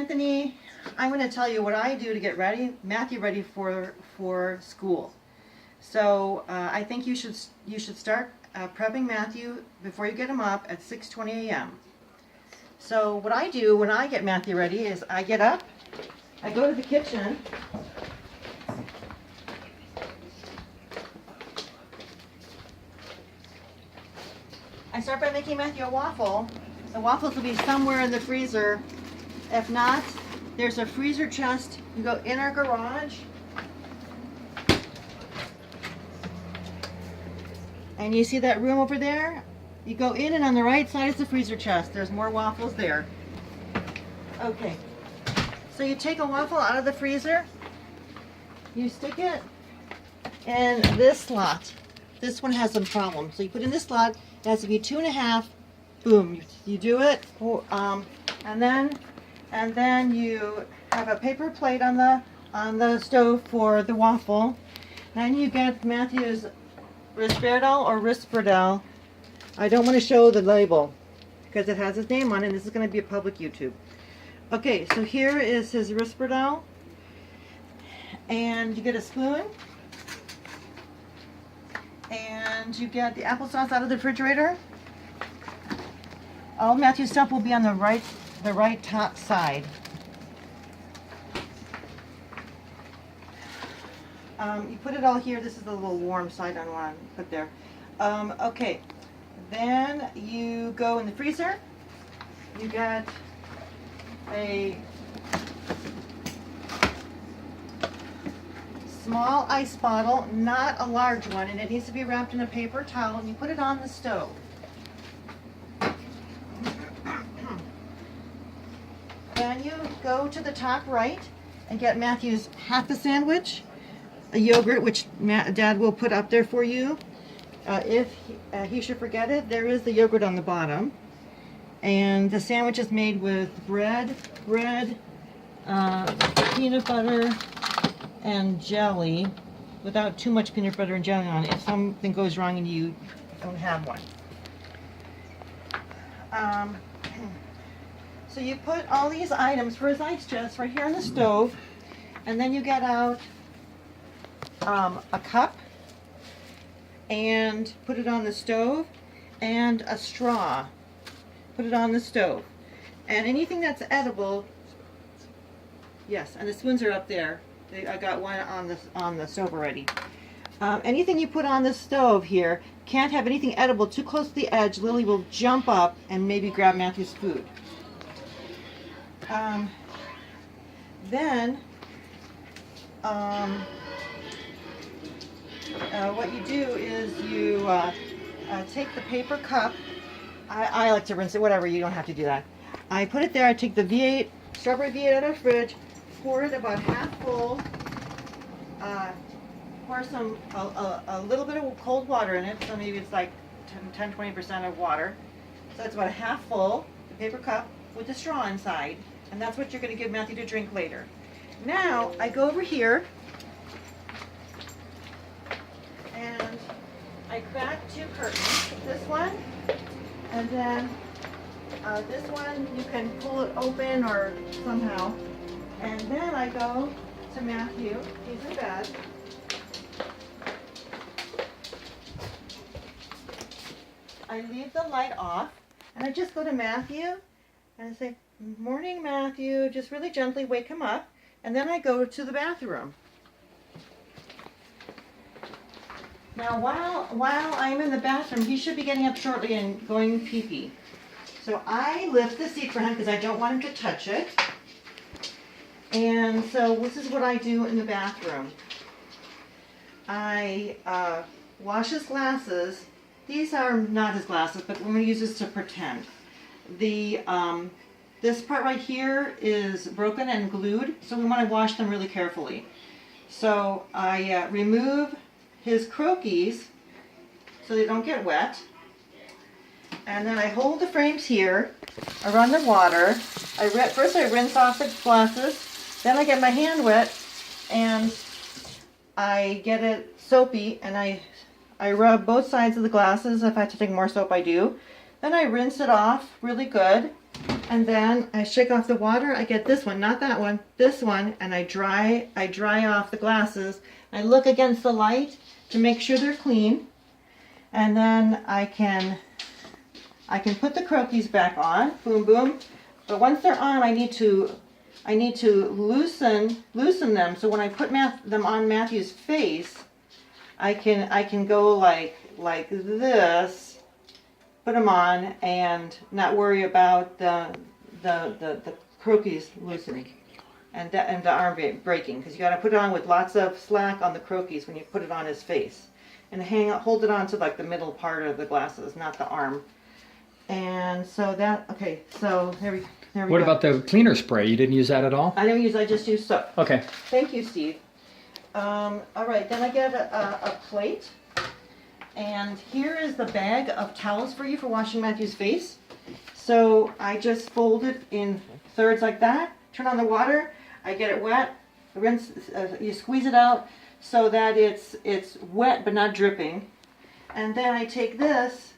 Anthony, I'm going to tell you what I do to get Matthew ready for school. So I think you should start prepping Matthew before you get him up at 6:20 a.m. So what I do when I get Matthew ready is I get up, I go to the kitchen, I start by making Matthew a waffle. The waffles will be somewhere in the freezer. If not, there's a freezer chest. You go in our garage. And you see that room over there? You go in and on the right side is the freezer chest. There's more waffles there. Okay. So you take a waffle out of the freezer. You stick it in this slot. This one has some problems. So you put in this slot. It has to be 2.5. Boom. You do it. And then you have a paper plate on the stove for the waffle. Then you get Matthew's Risperdal or Risperdal. I don't want to show the label because it has his name on it, and this is going to be a public YouTube. Okay, so here is his Risperdal. And you get a spoon. And you get the applesauce out of the refrigerator. All Matthew's stuff will be on the right top side. You put it all here. This is the little warm side I want to put there. Okay, then you go in the freezer. You get a small ice bottle, not a large one, and it needs to be wrapped in a paper towel, and you put it on the stove. Then you go to the top right and get Matthew's half a sandwich, a yogurt, which Dad will put up there for you. If he should forget it, there is the yogurt on the bottom. And the sandwich is made with bread, peanut butter, and jelly, without too much peanut butter and jelly on it. If something goes wrong and you don't have one. So you put all these items for his ice chest right here on the stove, and then you get out a cup and put it on the stove, and a straw. Put it on the stove. And anything that's edible, yes, and the spoons are up there. I got one on the stove already. Anything you put on the stove here can't have anything edible too close to the edge. Lily will jump up and maybe grab Matthew's food. Then what you do is you take the paper cup. I like to rinse it, whatever, you don't have to do that. I put it there, I take the V8, strawberry V8 out of the fridge, pour it about half full, pour a little bit of cold water in it, so maybe it's like 10-20% of water. So it's about a half full, the paper cup, with the straw inside, and that's what you're going to give Matthew to drink later. Now, I go over here, and I crack 2 curtains. This one, and then this one you can pull it open or somehow. And then I go to Matthew. He's in bed. I leave the light off, and I just go to Matthew, and I say, "Morning, Matthew." Just really gently wake him up, and then I go to the bathroom. Now, while I'm in the bathroom, he should be getting up shortly and going pee-pee. So I lift the seat for him because I don't want him to touch it. And so this is what I do in the bathroom. I wash his glasses. These are not his glasses, but I'm going to use this to pretend. This part right here is broken and glued, so we want to wash them really carefully. So I remove his croquis so they don't get wet. And then I hold the frames here. I run the water. First I rinse off the glasses. Then I get my hand wet and I get it soapy, and I rub both sides of the glasses. If I have to take more soap, I do. Then I rinse it off really good. And then I shake off the water. I get this one, not that one, this one, and I dry off the glasses. I look against the light to make sure they're clean. And then I can put the croquis back on. Boom, boom. But once they're on, I need to loosen them. So when I put them on Matthew's face, I can go like this, put them on, and not worry about the croquis loosening and the arm breaking, because you got to put it on with lots of slack on the croquis when you put it on his face, and hold it on to like the middle part of the glasses, not the arm. And so okay, so there we go. What about the cleaner spray? You didn't use that at all? I just use soap. Okay. Thank you, Steve. All right, then I get a plate, and here is the bag of towels for you for washing Matthew's face. So I just fold it in thirds like that, turn on the water, I get it wet, rinse, you squeeze it out so that it's wet but not dripping. And then I take this,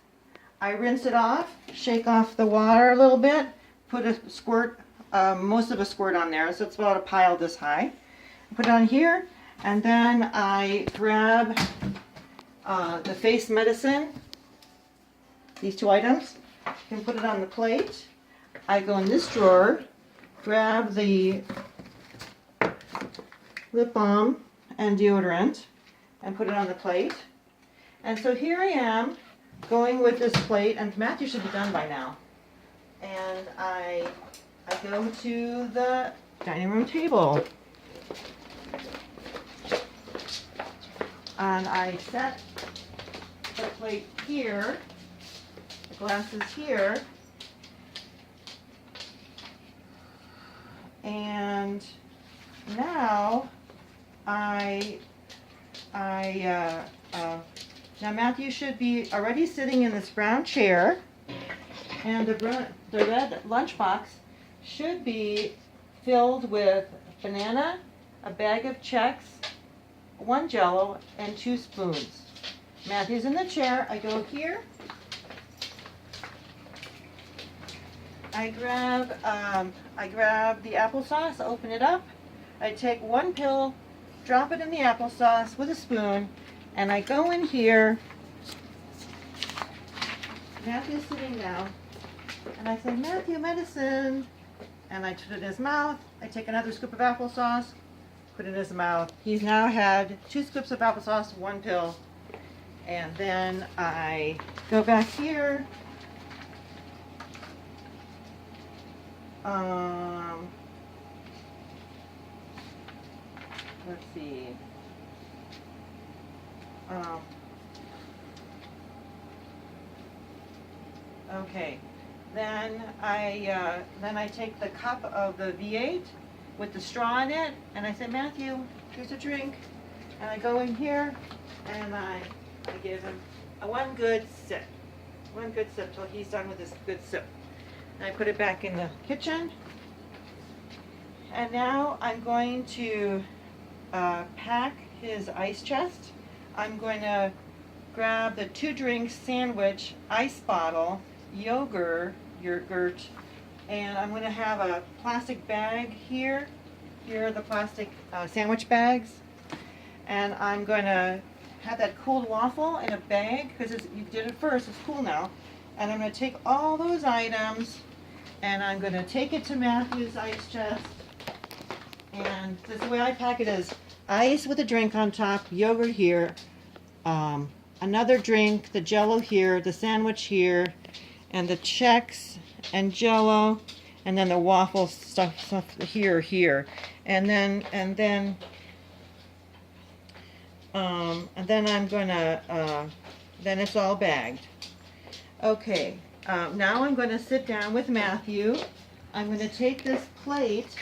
I rinse it off, shake off the water a little bit, put a squirt, most of a squirt on there, so it's about a pile this high. Put it on here, and then I grab the face medicine, these two items, and put it on the plate. I go in this drawer, grab the lip balm and deodorant, and put it on the plate. And so here I am, going with this plate, and Matthew should be done by now. And I go to the dining room table. And I set the plate here, the glasses here, and now now Matthew should be already sitting in this brown chair, and the red lunchbox should be filled with banana, a bag of Chex, 1 Jell-O, and 2 spoons. Matthew's in the chair. I go here. I grab the applesauce, open it up. I take 1 pill, drop it in the applesauce with a spoon, and I go in here. Matthew's sitting down, and I say, Matthew, medicine. And I put it in his mouth. I take another scoop of applesauce, put it in his mouth. He's now had 2 scoops of applesauce, 1 pill. And then I go back here. Let's see. Okay. Then I take the cup of the V8 with the straw in it, and I say, Matthew, here's a drink. And I go in here, and I give him one good sip till he's done with his good sip. And I put it back in the kitchen. And now I'm going to pack his ice chest. I'm going to grab the 2 drinks sandwich, ice bottle, yogurt, and I'm going to have a plastic bag here. Here are the plastic sandwich bags. And I'm going to have that cooled waffle in a bag, because you did it first, it's cool now. And I'm going to take all those items, and I'm going to take it to Matthew's ice chest. And this is the way I pack it is ice with a drink on top, yogurt here, another drink, the Jell-O here, the sandwich here, and the Chex and Jell-O, and then the waffle stuff here. And then I'm gonna, then it's all bagged. Okay, now I'm gonna sit down with Matthew. I'm gonna take this plate